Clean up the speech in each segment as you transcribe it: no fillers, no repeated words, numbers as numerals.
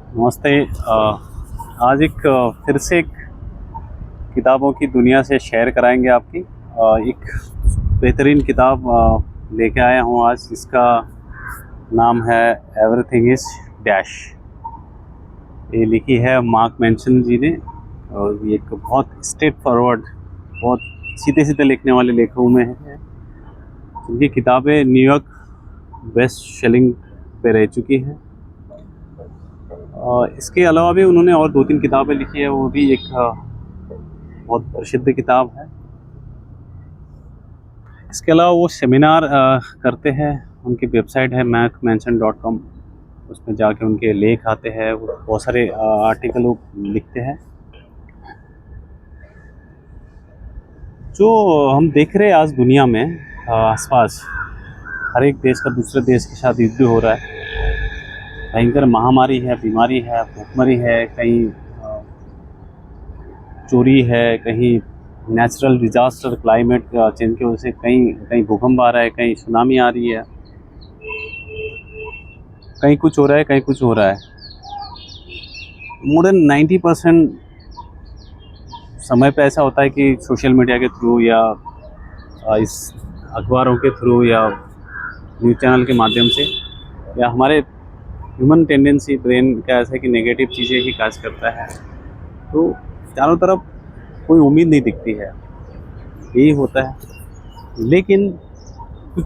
नमस्ते। आज फिर से एक किताबों की दुनिया से शेयर कराएंगे आपकी। एक बेहतरीन किताब लेके आया हूँ आज। इसका नाम है एवरीथिंग इज डैश। ये लिखी है मार्क मेंशन जी ने, और ये एक बहुत स्ट्रेट फॉरवर्ड, बहुत सीधे सीधे लिखने वाले लेखकों में है। इनकी किताबें न्यूयॉर्क बेस्ट सेलिंग पे रह चुकी हैं। इसके अलावा भी उन्होंने और 2-3 किताबें लिखी है, वो भी एक बहुत प्रसिद्ध किताब है। इसके अलावा वो सेमिनार करते हैं। उनकी वेबसाइट है macmention.com, उसमें जाके उनके लेख आते हैं। वो बहुत सारे आर्टिकल वो लिखते हैं। जो हम देख रहे हैं आज दुनिया में आसपास, हर एक देश का दूसरे देश के साथ युद्ध हो रहा है। भयंकर महामारी है, बीमारी है, भूखमरी है, कहीं चोरी है, कहीं नेचुरल डिजास्टर, क्लाइमेट चेंज की वजह से कहीं कहीं भूकंप आ रहा है, कहीं सुनामी आ रही है, कहीं कुछ हो रहा है, कहीं कुछ हो रहा है। मोर देन 90% समय पे ऐसा होता है कि सोशल मीडिया के थ्रू या इस अखबारों के थ्रू या न्यूज़ चैनल के माध्यम से, या हमारे ह्यूमन टेंडेंसी ब्रेन का ऐसा है कि नेगेटिव चीज़ें ही काज करता है। तो चारों तरफ कोई उम्मीद नहीं दिखती है, यही होता है। लेकिन कुछ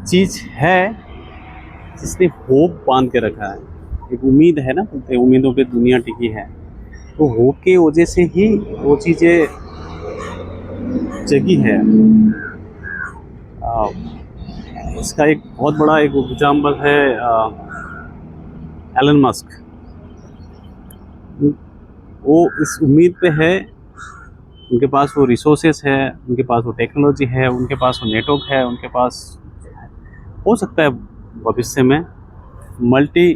चीज़ है जिसने होप बांध के रखा है। एक उम्मीद है ना, बोलते हैं उम्मीदों पे दुनिया टिकी है। तो होप की वजह से ही वो चीज़ें जगी है। इसका एक बहुत बड़ा एक एग्जाम्पल है एलन मस्क। वो इस उम्मीद पे है, उनके पास वो रिसोर्सेस है, उनके पास वो टेक्नोलॉजी है, उनके पास वो नेटवर्क है, उनके पास हो सकता है भविष्य में मल्टी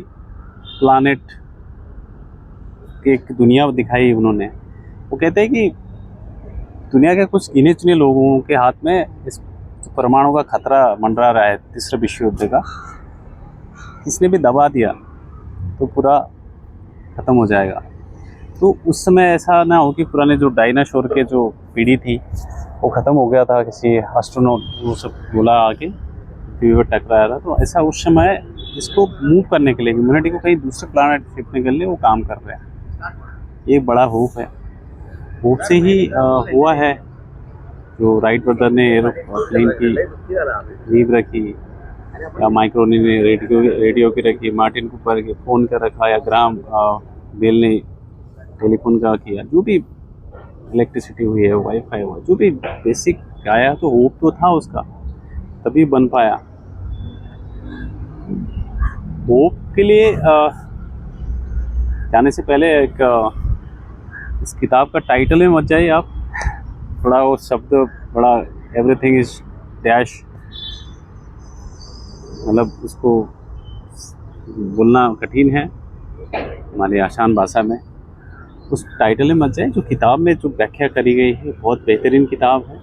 प्लानेट की एक दुनिया दिखाई उन्होंने। वो कहते हैं कि दुनिया के कुछ गिने चुने लोगों के हाथ में इस परमाणु का खतरा मंडरा रहा है, तीसरे विश्व युद्ध का। इसने भी दबा दिया तो पूरा ख़त्म हो जाएगा। तो उस समय ऐसा ना हो कि पुराने जो डायनासोर के जो पीढ़ी थी वो ख़त्म हो गया था, किसी एस्ट्रोनॉट वो सब गोला आके पृथ्वी पर टकराया था। तो ऐसा उस समय इसको मूव करने के लिए, ह्यूमैनिटी को कहीं दूसरे प्लानट शिफ्टने के लिए वो काम कर रहे हैं। ये बड़ा होप है। होप से ही हुआ है जो राइट ब्रदर ने एरोप्लेन की नींव रखी, या माइक्रोनी ने रेडियो की रखी, मार्टिन कूपर के फ़ोन का रखा, या ग्राम बेल ने टेलीफोन का किया। जो भी इलेक्ट्रिसिटी हुई है, वाईफाई हुआ, जो भी बेसिक आया, तो होप तो था उसका, तभी बन पाया। होप के लिए जाने से पहले एक इस किताब का टाइटल में मत जाइए आप। थोड़ा वो शब्द बड़ा, एवरीथिंग इज डैश, मतलब उसको बोलना कठिन है हमारी आसान भाषा में। उस टाइटल में मत जाए। जो किताब में जो व्याख्या करी गई है बहुत बेहतरीन किताब है,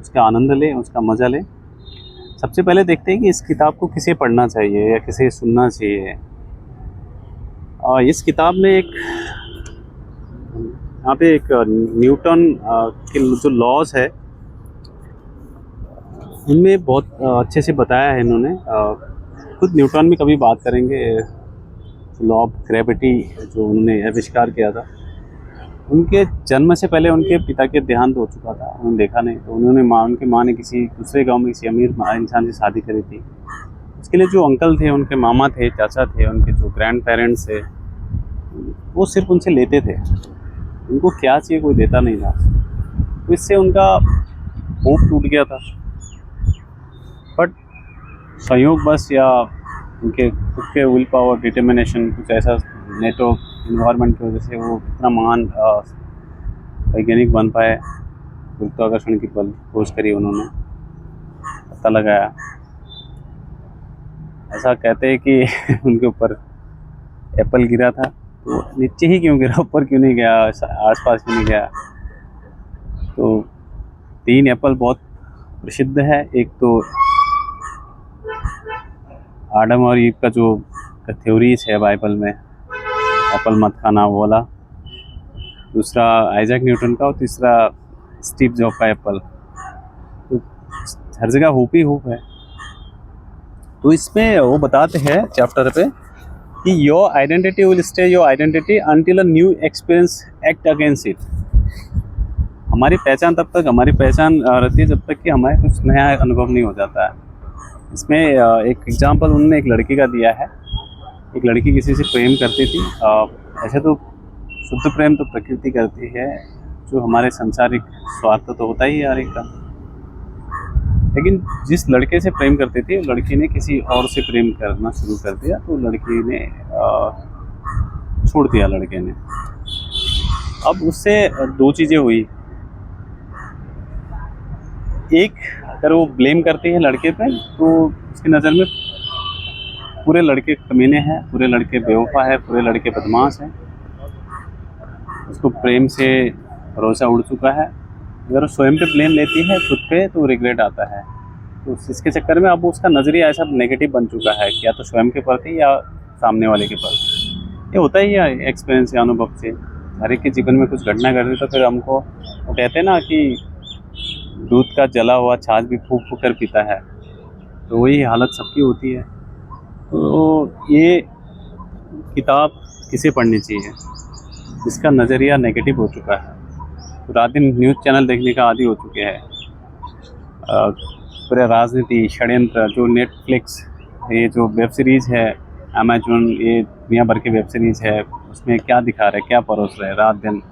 उसका आनंद लें, उसका मज़ा लें। सबसे पहले देखते हैं कि इस किताब को किसे पढ़ना चाहिए या किसे सुनना चाहिए। इस किताब में एक यहाँ पे एक न्यूटन के जो लॉज है इनमें बहुत अच्छे से बताया है इन्होंने। खुद न्यूटन भी कभी बात करेंगे, लॉ ऑफ ग्रेविटी जो उन्होंने आविष्कार किया था। उनके जन्म से पहले उनके पिता के देहांत हो चुका था, उन्होंने देखा नहीं। तो उनकी माँ ने किसी दूसरे गांव में किसी अमीर इंसान से शादी करी थी। उसके लिए जो अंकल थे, उनके मामा थे, चाचा थे, उनके जो ग्रैंड पेरेंट्स थे, वो सिर्फ उनसे लेते थे। उनको क्या चाहिए कोई देता नहीं था। तो इससे उनका होप टूट गया था। बट संयोग बस, या उनके खुद के विल पावर, डिटर्मिनेशन, कुछ ऐसा नेटवर्क इन्वायरमेंट की वजह से वो इतना महान वैज्ञानिक बन पाए। गुरुत्वाकर्षण की बल खोज करी उन्होंने, पता लगाया। ऐसा कहते हैं कि उनके ऊपर एप्पल गिरा था, तो नीचे ही क्यों गिरा, ऊपर क्यों नहीं गया, आसपास क्यों नहीं गया। तो 3 एप्पल बहुत प्रसिद्ध है। एक तो आदम और ईव का जो थ्योरीज है बाइबल में, एप्पल मत खाना वो वाला, दूसरा आइजैक न्यूटन का और तीसरा स्टीव जॉब का एप्पल। तो हर जगह होप ही होप है। तो इसमें वो बताते हैं चैप्टर पे कि your identity will stay your identity until a new experience act against it. हमारी पहचान तब तक हमारी पहचान रहती है जब तक कि हमारे कुछ नया अनुभव नहीं हो जाता है। इसमें एक एग्जांपल उन्होंने एक लड़की का दिया है। एक लड़की किसी से प्रेम करती थी। ऐसे तो शुद्ध प्रेम तो प्रकृति करती है, जो हमारे सांसारिक स्वार्थ तो होता ही है हर एक का। लेकिन जिस लड़के से प्रेम करती थी लड़की ने किसी और से प्रेम करना शुरू कर दिया, तो लड़की ने छोड़ दिया लड़के ने। अब उससे दो चीज़ें हुई। एक, अगर वो ब्लेम करती है लड़के पे तो उसकी नज़र में पूरे लड़के कमीने हैं, पूरे लड़के बेवफा है, पूरे लड़के बदमाश हैं। उसको प्रेम से भरोसा उड़ चुका है। अगर वो स्वयं पे ब्लेम लेती है खुद पे तो रिग्रेट आता है। तो इसके चक्कर में अब उसका नज़रिया ऐसा नेगेटिव बन चुका है कि या तो स्वयं के प्रति या सामने वाले के प्रति। ये होता ही है एक्सपीरियंस या अनुभव से। हर एक के जीवन में कुछ घटना घटती तो फिर हमको, वो कहते हैं ना कि दूध का जला हुआ छाछ भी फूंक फूंक कर पीता है, तो वही हालत सबकी होती है। तो ये किताब किसे पढ़नी चाहिए जिसका नज़रिया नेगेटिव हो चुका है, तो रात दिन न्यूज़ चैनल देखने का आदी हो चुके हैं। पूरे राजनीति षड्यंत्र, जो नेटफ्लिक्स, ये जो वेब सीरीज़ है, अमेजोन, ये दुनिया भर की वेब सीरीज़ है, उसमें क्या दिखा रहे, क्या परोस रहे रात दिन।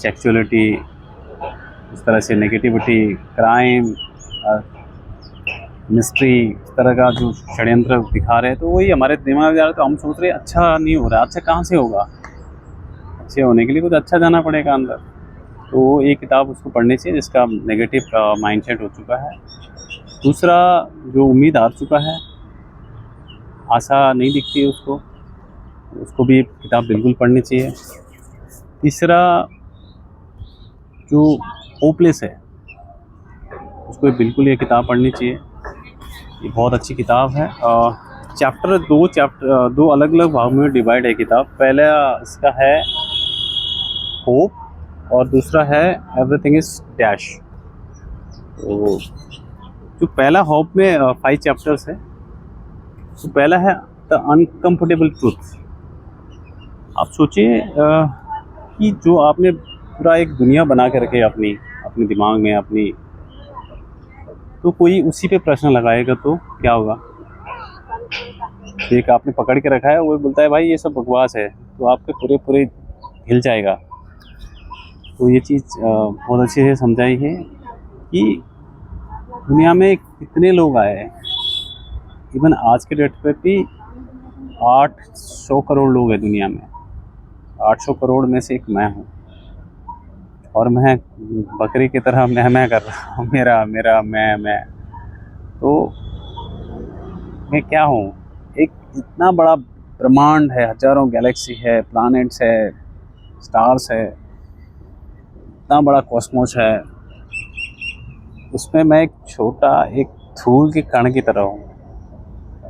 सेक्सुअलिटी, इस तरह से नेगेटिविटी, क्राइम, मिस्ट्री, इस तरह का जो षड्यंत्र दिखा रहे हैं, तो वही हमारे दिमाग में जा रहा है। तो हम सोच रहे हैं अच्छा नहीं हो रहा, अच्छा कहाँ से होगा, अच्छे होने के लिए कुछ अच्छा जाना पड़ेगा अंदर। तो ये किताब उसको पढ़नी चाहिए जिसका नेगेटिव माइंडसेट हो चुका है। दूसरा, जो उम्मीद हार चुका है, आशा नहीं दिखती है उसको भी किताब बिल्कुल पढ़नी चाहिए। तीसरा, जो होपलेस है उसको बिल्कुल ये किताब पढ़नी चाहिए। ये बहुत अच्छी किताब है। दो अलग अलग भाग में डिवाइड है किताब। पहला इसका है होप और दूसरा है एवरीथिंग इज डैश। तो जो पहला होप में 5 चैप्टर्स है, तो पहला है द अनकम्फर्टेबल ट्रूथ। आप सोचिए कि जो आपने पूरा एक दुनिया बना के रखे अपने दिमाग में अपनी, तो कोई उसी पे प्रश्न लगाएगा तो क्या होगा। एक आपने पकड़ के रखा है, वो बोलता है भाई ये सब बकवास है, तो आपके पूरे हिल जाएगा। तो ये चीज़ बहुत अच्छे से समझाई है कि दुनिया में कितने लोग आए हैं। इवन आज के डेट पे भी 800 करोड़ लोग हैं दुनिया में। 800 करोड़ में से एक मैं हूँ, और मैं बकरी की तरह मैं कर रहा हूँ, मेरा मैं। तो मैं क्या हूँ? एक इतना बड़ा ब्रह्मांड है, हजारों गैलेक्सी है, प्लैनेट्स है, स्टार्स है, इतना बड़ा कॉस्मोस है। उसमें मैं एक छोटा एक धूल के कण की तरह हूँ,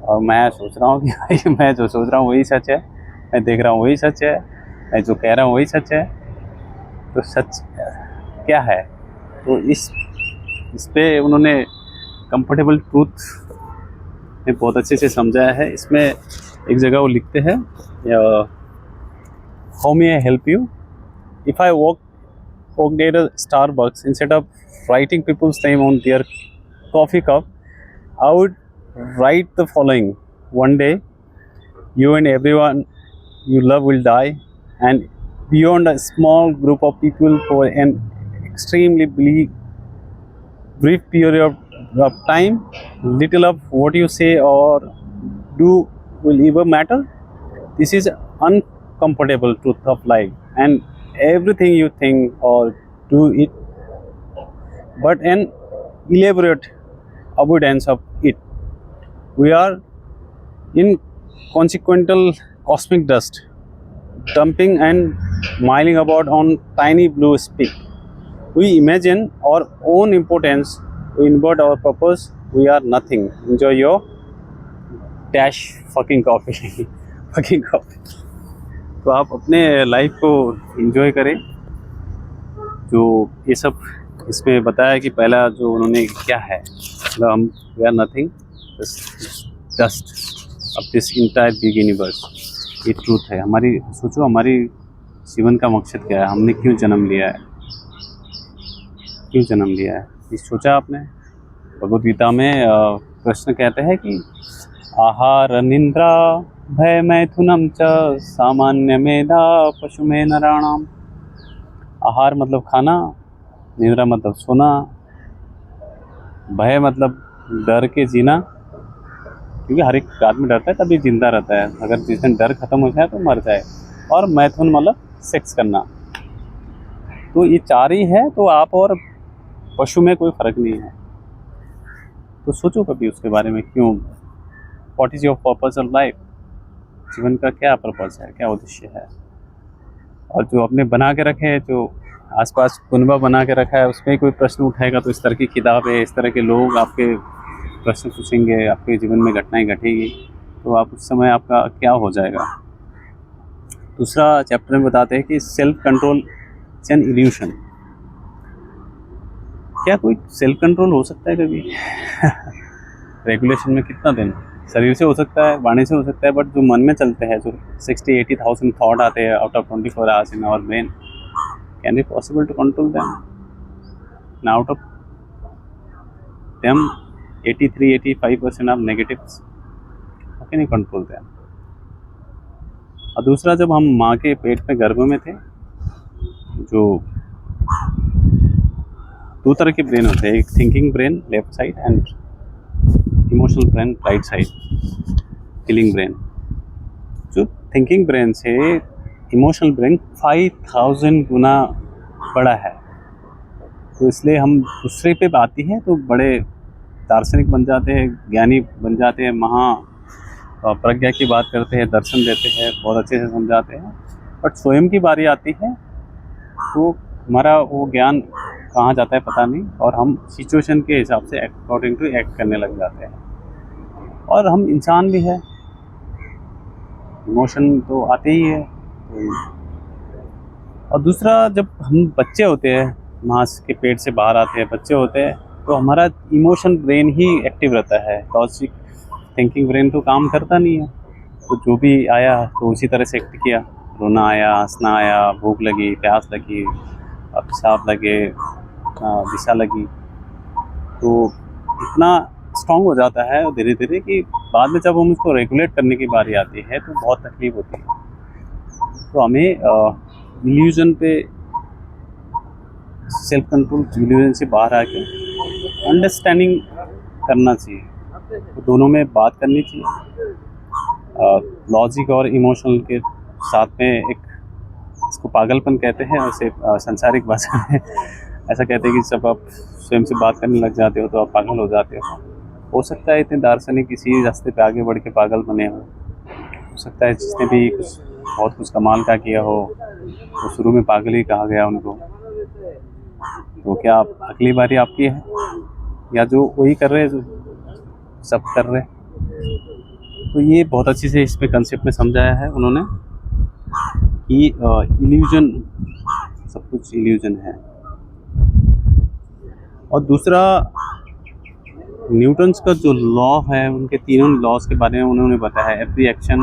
और मैं सोच रहा हूँ कि भाई मैं जो सोच रहा हूँ वही सच है, मैं देख रहा हूँ वही सच है, मैं जो कह रहा हूँ वही सच है। तो सच क्या है? तो इस पे उन्होंने कंफर्टेबल ट्रूथ में बहुत अच्छे से समझाया है। इसमें एक जगह वो लिखते हैं, how may I help you if I walked at a Starbucks, instead of writing people's name on their coffee cup, I would write the following: one day you and everyone you love will die, and beyond a small group of people for an extremely brief period of time, little of what you say or do will ever matter. This is uncomfortable truth of life, and everything you think or do it, but an elaborate avoidance of it. We are inconsequential cosmic dust, dumping and milling about on tiny blue speck. We imagine our own importance, we invert our purpose, we are nothing. Enjoy your dash fucking coffee. fucking coffee. तो आप अपने life को enjoy करें। जो ये सब इसमें बताया कि पहला जो उन्होंने क्या है, मतलब हम we are nothing dust of this entire big universe. ये ट्रूथ है हमारी। सोचो हमारी जीवन का मकसद क्या है, हमने क्यों जन्म लिया है, क्यों जन्म लिया है, ये सोचा आपने? भगवद गीता में कृष्ण कहते हैं कि आहार निंद्रा भय मैथुनम च सामान्य मेधा पशु में नराणाम। आहार मतलब खाना, निंद्रा मतलब सोना, भय मतलब डर के जीना, क्योंकि हर एक आदमी डरता है तभी जिंदा रहता है, अगर जिस दिन डर खत्म हो जाए तो मर जाए। और मैथुन मतलब सेक्स करना। तो ये चार ही है, तो आप और पशु में कोई फ़र्क नहीं है। तो सोचो कभी उसके बारे में, क्यों, what is your purpose of life, जीवन का क्या पर्पस है, क्या उद्देश्य है। और जो आपने बना के रखे हैं, जो आसपास कुनबा बना के रखा है, उसमें कोई प्रश्न उठाएगा तो इस तरह की किताबें, इस तरह के लोग आपके प्रश्न पूछेंगे, आपके जीवन में घटनाएं घटेगी, तो आप उस समय आपका क्या हो जाएगा। दूसरा चैप्टर में बताते हैं कि self control is an illusion. क्या कोई सेल्फ कंट्रोल हो सकता है कभी? रेगुलेशन में कितना दिन, शरीर से हो सकता है, वाणी से हो सकता है, बट जो मन में चलते हैं, जो 60-80,000 थॉट आते हैं out of 24 hours in our brain, can it possible to control them? Out of them 83-85% of negatives, how can you control them? और दूसरा, जब हम माँ के पेट में गर्भ में थे, जो दो तरह के ब्रेन होते हैं, एक thinking brain left side and emotional brain right side, feeling brain. जो थिंकिंग ब्रेन से इमोशनल ब्रेन 5000 गुना बड़ा है। तो इसलिए हम दूसरे पे आती है तो बड़े दार्शनिक बन जाते हैं, ज्ञानी बन जाते हैं, महा प्रज्ञा की बात करते हैं, दर्शन देते हैं, बहुत अच्छे से समझाते हैं। बट स्वयं की बारी आती है तो हमारा वो ज्ञान कहाँ जाता है पता नहीं, और हम सिचुएशन के हिसाब से अकॉर्डिंग टू एक्ट करने लग जाते हैं। और हम इंसान भी है, इमोशन तो आते ही है। और दूसरा, जब हम बच्चे होते हैं, माँ के पेट से बाहर आते हैं, बच्चे होते हैं, तो हमारा इमोशन ब्रेन ही एक्टिव रहता है, लॉजिक थिंकिंग ब्रेन तो काम करता नहीं है। तो जो भी आया तो उसी तरह से एक्ट किया, रोना आया, हंसना आया, भूख लगी, प्यास लगी, पेशाब लगे, दिशा लगी, तो इतना स्ट्रॉन्ग हो जाता है धीरे धीरे कि बाद में जब हम उसको रेगुलेट करने की बारी आती है तो बहुत तकलीफ होती है। तो हमें इल्यूजन पे, सेल्फ कंट्रोल इल्यूजन से बाहर आके अंडरस्टैंडिंग करना चाहिए, तो दोनों में बात करनी चाहिए। लॉजिक और इमोशनल के साथ में एक, इसको पागलपन कहते हैं, वैसे संसारिक भाषा में ऐसा कहते हैं कि जब आप स्वयं से बात करने लग जाते हो तो आप पागल हो जाते हो सकता है इतने दार्शनिक इसी रास्ते पे आगे बढ़ के पागल बने हो सकता है जिसने भी बहुत कुछ कमाल का किया हो तो शुरू में पागल ही कहा गया उनको। तो क्या आप अगली बारी आपकी है, या जो वही कर रहे हैं जो सब कर रहे हैं? तो ये बहुत अच्छी से इस पे कंसेप्ट में समझाया है उन्होंने कि इल्यूजन, सब कुछ इल्यूजन है। और दूसरा, न्यूटन्स का जो लॉ है, उनके तीनों लॉज के बारे में उन्होंने बताया है। एवरी एक्शन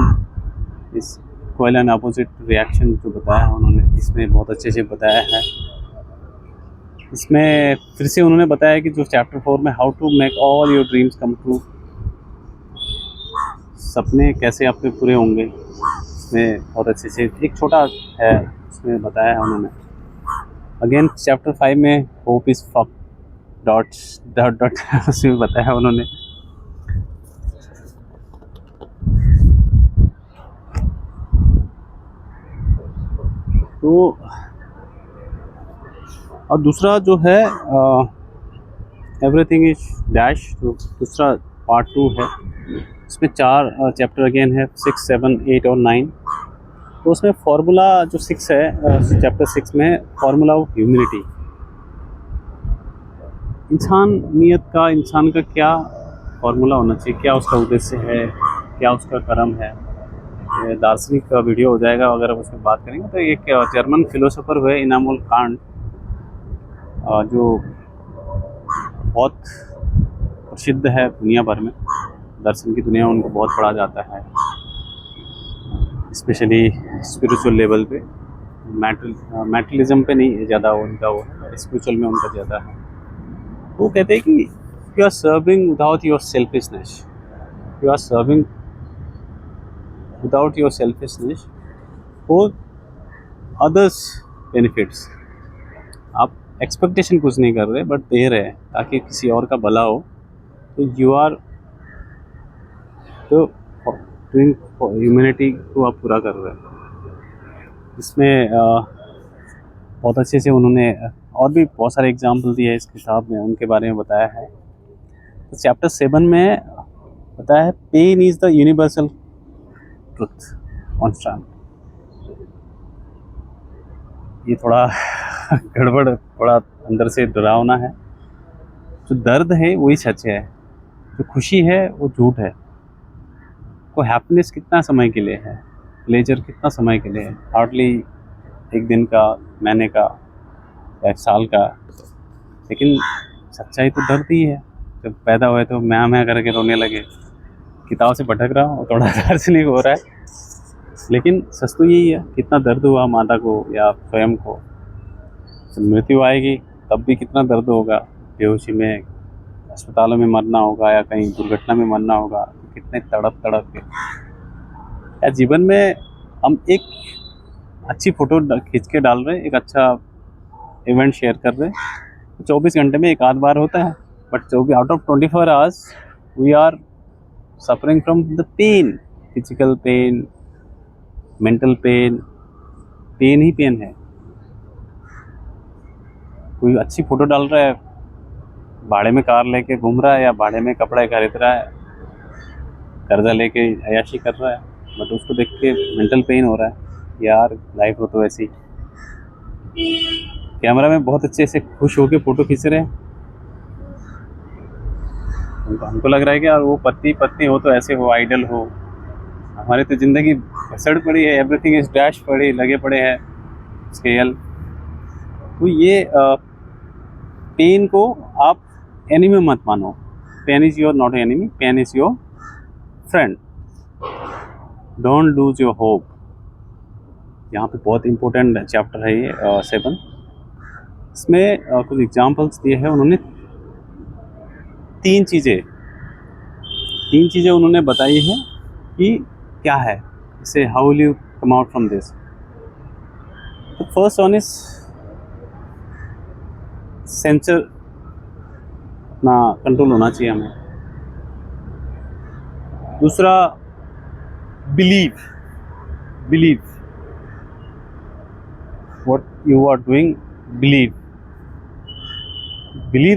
इस इक्वल एंड अपोजिट रिएक्शन जो बताया है उन्होंने, इसमें बहुत अच्छे से बताया है। इसमें फिर से उन्होंने बताया कि जो चैप्टर 4 में how to make all your dreams come true, सपने कैसे आपके पूरे होंगे, इसमें बहुत अच्छे से एक छोटा है उसमें बताया है उन्होंने। अगेन चैप्टर 5 में hope is fuck dot dot dot उसमें बताया उन्होंने। तो और दूसरा जो है एवरीथिंग इज डैश, जो दूसरा पार्ट 2 है, इसमें 4 चैप्टर अगेन है, 6, 7, 8 और 9। तो उसमें फार्मूला जो 6 है, चैप्टर 6 में फार्मूला ऑफ ह्यूमिलिटी, इंसान का क्या फार्मूला होना चाहिए, क्या उसका उद्देश्य है, क्या उसका कर्म है, ये दार्शनिक का वीडियो हो जाएगा अगर हम उसमें बात करेंगे। तो एक जर्मन फिलोसोफर हुए इनामुल कांट, जो बहुत प्रसिद्ध है दुनिया भर में, दर्शन की दुनिया में उनको बहुत पढ़ा जाता है, स्पेशली स्पिरिचुअल लेवल पे। मैटरलिज्म पे नहीं ज़्यादा उनका, वो स्पिरिचुअल में उनका ज़्यादा है। वो कहते हैं कि you are serving without your selfishness, you are serving without your selfishness for others benefits. आप एक्सपेक्टेशन कुछ नहीं कर रहे बट दे रहे हैं ताकि किसी और का भला हो। तो यू आर तो डूइंग ह्यूमैनिटी को आप पूरा कर रहे हैं। इसमें बहुत अच्छे से उन्होंने और भी बहुत सारे एग्जाम्पल दिए इस किताब में, उनके बारे में बताया है। तो चैप्टर 7 में बताया है pain is the universal truth constant. ये थोड़ा गड़बड़, थोड़ा अंदर से डरावना है। जो दर्द है वही सच है, जो खुशी है वो झूठ है। को हैप्पीनेस कितना समय के लिए है, प्लेजर कितना समय के लिए है, हार्डली एक दिन का, महीने का या एक साल का। लेकिन सच्चाई तो दर्द ही है। जब पैदा हुए तो मैं करके रोने लगे, किताब से भटक रहा हूँ, थोड़ा दार्शनिक हो रहा है, लेकिन सच तो यही है। कितना दर्द हुआ माता को या स्वयं को। जब मृत्यु आएगी तब भी कितना दर्द होगा, बेहोशी में, अस्पतालों में मरना होगा या कहीं दुर्घटना में मरना होगा, कितने तड़प के। या जीवन में हम एक अच्छी फ़ोटो खींच के डाल रहे हैं, एक अच्छा इवेंट शेयर कर रहे हैं, तो 24 घंटे में एक आध बार होता है, but 24 out of 24 hours we are suffering from the pain, physical pain, mental pain. Pain ही पेन है। कोई अच्छी फ़ोटो डाल रहा है, भाड़े में कार लेके घूम रहा है या भाड़े में कपड़े खरीद रहा है, कर्जा लेके अय्याशी कर रहा है, बट उसको देख के मेंटल पेन हो रहा है। यार लाइफ हो तो ऐसी। कैमरा में बहुत अच्छे से खुश होके फ़ोटो खींच रहे हैं, हमको लग रहा है कि यार वो पत्नी हो तो ऐसे हो, आइडल हो। हमारी तो ज़िंदगी घसड़ पड़ी है, एवरीथिंग इज डैश पड़ी, लगे पड़े हैं स्केल। तो ये पेन को आप एनिमी मत मानो। Pain is your not enemy, pain is your friend. Don't lose your hope. यहाँ पे बहुत इम्पोर्टेंट चैप्टर है ये 7। इसमें कुछ एग्जांपल्स दिए हैं उन्होंने। तीन चीज़ें उन्होंने बताई हैं कि क्या है इसे, how will you come out from this. तो फर्स्ट वन इज सेंसर, अपना कंट्रोल होना चाहिए हमें। दूसरा believe what you are doing, believe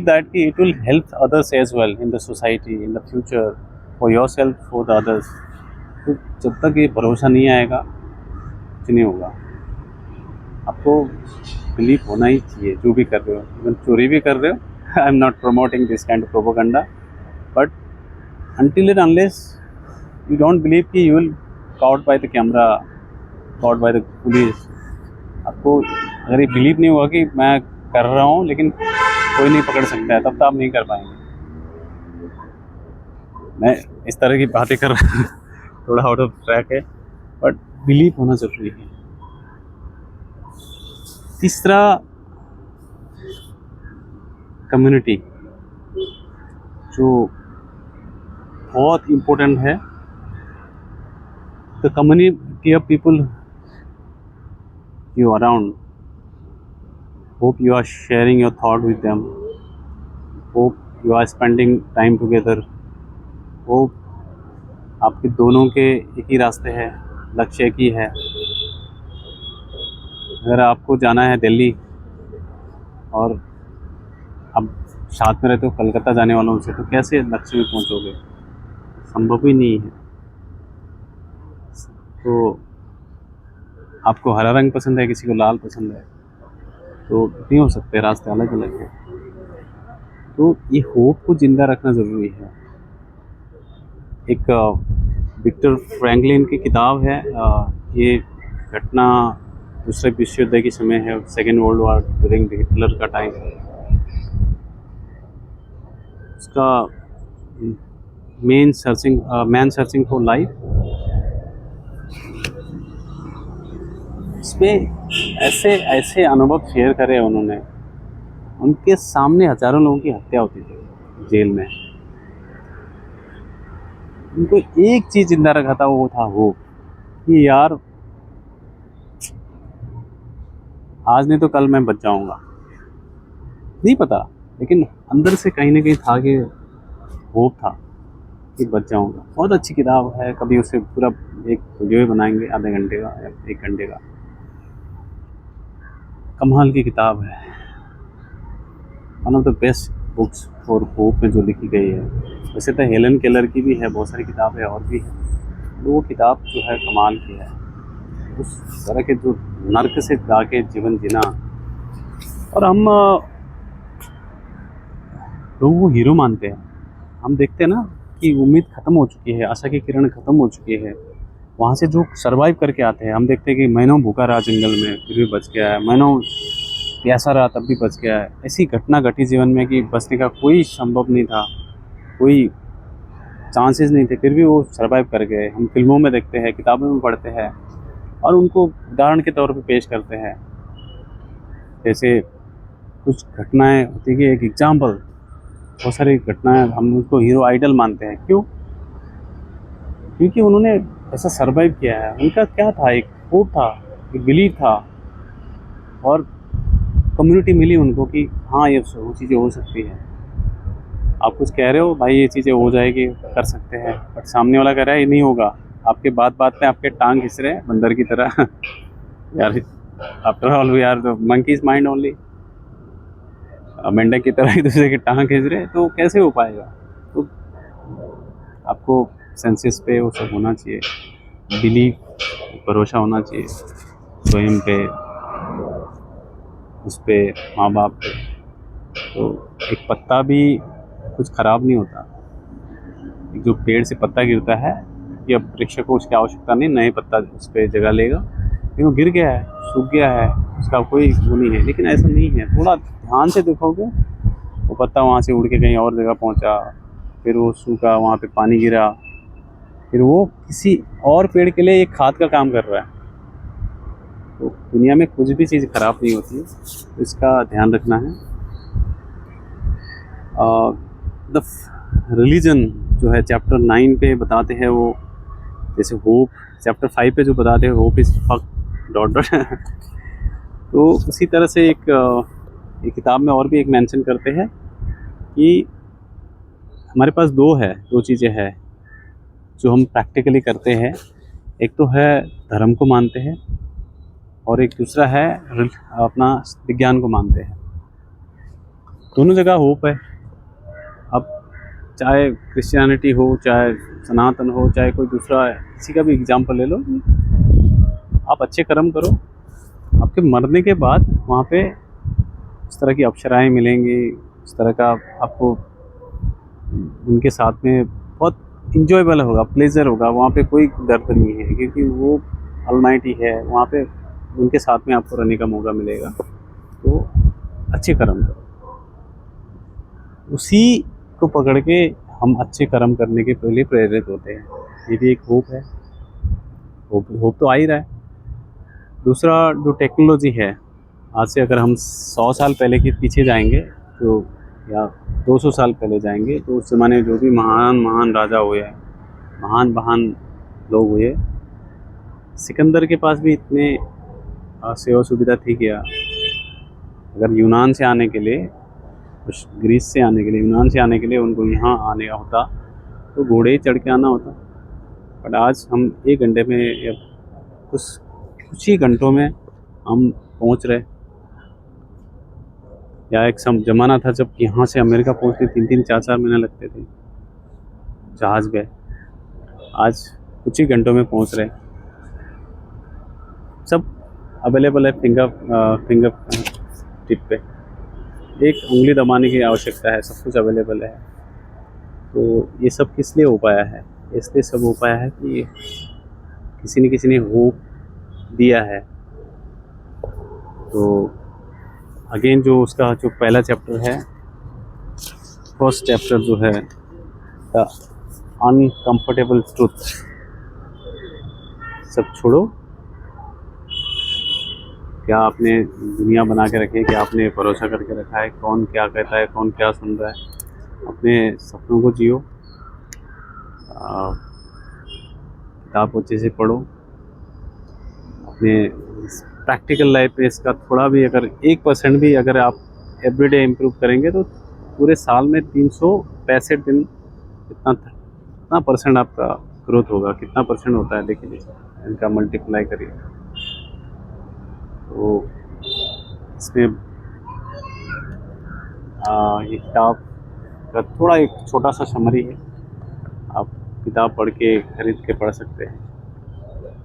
that it will help others as well in the society, in the future, for yourself, for the others. तो जब तक ये भरोसा नहीं आएगा कुछ नहीं होगा। आपको बिलीव होना ही चाहिए जो भी कर रहे हो। इवन चोरी भी कर रहे हो, I am not promoting this kind of propaganda, but until and unless you don't believe कि you will caught by the camera, caught by the police, आपको अगर ये बिलीव नहीं हुआ कि मैं कर रहा हूँ लेकिन कोई नहीं पकड़ सकता है, तब तो आप नहीं कर पाएंगे। मैं इस तरह की बातें कर रहा हूँ, थोड़ा आउट ऑफ ट्रैक है, बट बिलीव होना ज़रूरी है। तीसरा कम्युनिटी, जो बहुत इम्पोर्टेंट है। The community of people you around, hope you are sharing your thought with them, hope you are spending time together, hope आपके दोनों के एक ही रास्ते हैं, लक्ष्य एक ही है। अगर आपको जाना है दिल्ली और आप साथ में रहते हो कलकत्ता जाने वालों से, तो कैसे लक्ष्य में पहुंचोगे? संभव ही नहीं है। तो आपको हरा रंग पसंद है, किसी को लाल पसंद है, तो नहीं हो सकते, रास्ते अलग अलग हैं। तो ये होप को ज़िंदा रखना ज़रूरी है। एक विक्टर फ्रैंकलिन की किताब है। ये घटना दूसरे विश्व युद्ध के समय है, second world war during Hitler का टाइम। उसका मैन सर्चिंग फॉर लाइफ। इसमें ऐसे ऐसे अनुभव शेयर करे उन्होंने। उनके सामने हजारों लोगों की हत्या होती थी जेल में, उनको एक चीज जिंदा रखा था, वो था होप कि यार आज नहीं तो कल मैं बच जाऊंगा। नहीं पता, लेकिन अंदर से कहीं ना कहीं था कि होप था कि बच जाऊंगा। बहुत अच्छी किताब है, कभी उसे पूरा एक वीडियो ही बनाएंगे आधे घंटे का या 1 घंटे का। कमाल की किताब है, one of the best books for hope में जो लिखी गई है। वैसे तो हेलन केलर की भी है, बहुत सारी किताबें और भी है, तो वो किताब जो है कमाल की है। उस तरह के जो नर्क से जाके जीवन जीना, और हम लोग वो हीरो मानते हैं। हम देखते हैं ना कि उम्मीद ख़त्म हो चुकी है, आशा की किरण ख़त्म हो चुकी है, वहाँ से जो सर्वाइव करके आते हैं। हम देखते हैं कि महीनों भूखा रहा जंगल में फिर भी बच गया है, महीनों प्यासा रहा तब भी बच गया है। ऐसी घटना घटी जीवन में कि बचने का कोई संभव नहीं था, कोई चांसेस नहीं थे, फिर भी वो सर्वाइव कर गए। हम फिल्मों में देखते हैं, किताबों में पढ़ते हैं, और उनको उदाहरण के तौर पे पेश करते हैं। जैसे कुछ घटनाएं होती है कि एक एग्जाम्पल, बहुत सारी घटनाएं हम उसको हीरो आइडल मानते हैं। क्यों? क्योंकि उन्होंने ऐसा सर्वाइव किया है। उनका क्या था, एक होप था, एक बिलीव था, और कम्युनिटी मिली उनको कि हाँ ये वो चीज़ें हो सकती है। आप कुछ कह रहे हो भाई ये चीज़ें हो जाएगी, कर सकते हैं, बट सामने वाला कह रहा है ये नहीं होगा। आपके बात बात में आपके टांग खिंच रहे हैं बंदर की तरह यार after all we are the monkeys mind only. मेंढक की तरह एक दूसरे की टांग खींच रहे हैं, तो कैसे हो पाएगा? तो आपको सेंसेस पे वो सब होना चाहिए, बिलीव, भरोसा होना चाहिए स्वयं पे, उस पे, माँ बाप पे। तो एक पत्ता भी कुछ ख़राब नहीं होता। एक जो पेड़ से पत्ता गिरता है, ये अब वृक्ष को उसकी आवश्यकता नहीं, नए पत्ता उस पर जगह लेगा, लेकिन वो गिर गया है, सूख गया है, उसका कोई वो नहीं है। लेकिन ऐसा नहीं है, थोड़ा ध्यान से देखोगे, वो पत्ता वहाँ से उड़ के कहीं और जगह पहुँचा, फिर वो सूखा, वहाँ पे पानी गिरा, फिर वो किसी और पेड़ के लिए एक खाद का काम कर रहा है। तो दुनिया में कुछ भी चीज़ ख़राब नहीं होती है, तो इसका ध्यान रखना है। द रिलीजन जो है चैप्टर 9 पे बताते हैं, वो जैसे होप चैप्टर 5 पे जो बताते हैं hope is fuck dot dot तो उसी तरह से एक किताब में और भी एक मेंशन करते हैं कि हमारे पास दो चीज़ें हैं जो हम प्रैक्टिकली करते हैं। एक तो है धर्म को मानते हैं, और एक दूसरा है अपना विज्ञान को मानते हैं। दोनों जगह होप है। अब चाहे क्रिश्चियनिटी हो, चाहे सनातन हो, चाहे कोई दूसरा किसी का भी एग्जाम्पल ले लो, आप अच्छे कर्म करो, आपके मरने के बाद वहाँ पे इस तरह की अप्सराएं मिलेंगी, इस तरह का आपको उनके साथ में बहुत इंजॉयबल होगा, प्लेजर होगा। वहाँ पे कोई दर्द नहीं है, क्योंकि वो अलमाइटी है। वहाँ पे उनके साथ में आपको रहने का मौका मिलेगा। तो अच्छे कर्म करो, उसी को पकड़ के हम अच्छे कर्म करने के लिए प्रेरित होते हैं। ये भी एक होप है। होप तो आ ही रहा है। दूसरा जो टेक्नोलॉजी है, आज से अगर हम 100 साल पहले के पीछे जाएंगे, तो या 200 साल पहले जाएंगे, तो उस ज़माने में जो भी महान महान राजा हुए हैं, महान महान लोग हुए, सिकंदर के पास भी इतने सेवा सुविधा थी क्या? अगर यूनान से आने के लिए, ग्रीस से आने के लिए, यूनान से आने के लिए उनको यहाँ आने का होता, तो घोड़े ही चढ़ के आना होता। बट आज हम 1 घंटे में या कुछ ही घंटों में हम पहुँच रहे। या एक ज़माना था जब यहाँ से अमेरिका पहुँचते 3-3, 4-4 महीने लगते थे जहाज़ पे। आज कुछ ही घंटों में पहुँच रहे। सब अवेलेबल है फिंगर टिप पे। एक उंगली दबाने की आवश्यकता है, सब कुछ अवेलेबल है। तो ये सब किस लिए हो पाया है? इसलिए सब हो पाया है कि किसी न किसी ने होप दिया है। तो अगेन जो उसका जो पहला चैप्टर है, फर्स्ट चैप्टर जो है द अनकंफर्टेबल ट्रुथ, सब छोड़ो। क्या आपने दुनिया बना के रखी है, क्या आपने भरोसा करके रखा है, कौन क्या कहता है, कौन क्या सुन रहा है। अपने सपनों को जियो, किताब को अच्छे से पढ़ो। अपने प्रैक्टिकल लाइफ में इसका थोड़ा भी अगर 1% भी अगर आप एवरीडे इम्प्रूव करेंगे तो पूरे साल में 365 दिन कितना परसेंट आपका ग्रोथ होगा, कितना परसेंट होता है देखिए, इनका मल्टीप्लाई करिए। तो इसमें ये किताब का थोड़ा एक छोटा सा समरी है, आप किताब पढ़ के खरीद के पढ़ सकते हैं।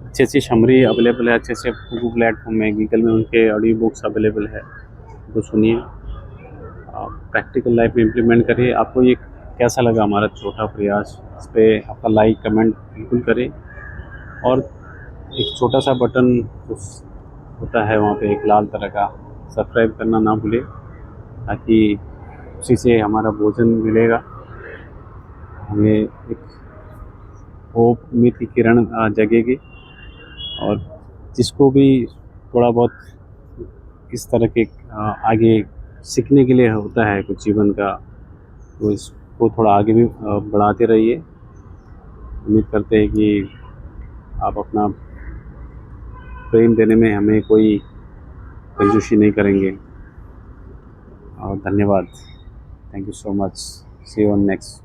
अच्छी अच्छी समरी अवेलेबल है, अच्छे अच्छे गूगल प्लेटफॉर्म में, गूगल में उनके ऑडियो बुक्स अवेलेबल है, तो सुनिए, प्रैक्टिकल लाइफ में इम्प्लीमेंट करिए। आपको ये कैसा लगा हमारा छोटा प्रयास, इस पर आपका लाइक कमेंट बिल्कुल करें, और एक छोटा सा बटन होता है वहाँ पे एक लाल तरह का, सब्सक्राइब करना ना भूलें, ताकि उसी से हमारा भोजन मिलेगा, हमें एक होप, उम्मीद की किरण जगेगी। और जिसको भी थोड़ा बहुत इस तरह के आगे सीखने के लिए होता है कुछ जीवन का, तो इसको थोड़ा आगे भी बढ़ाते रहिए। उम्मीद करते हैं कि आप अपना प्रेम देने में हमें कोई कंजूसी नहीं करेंगे। और धन्यवाद, thank you so much, see you on next.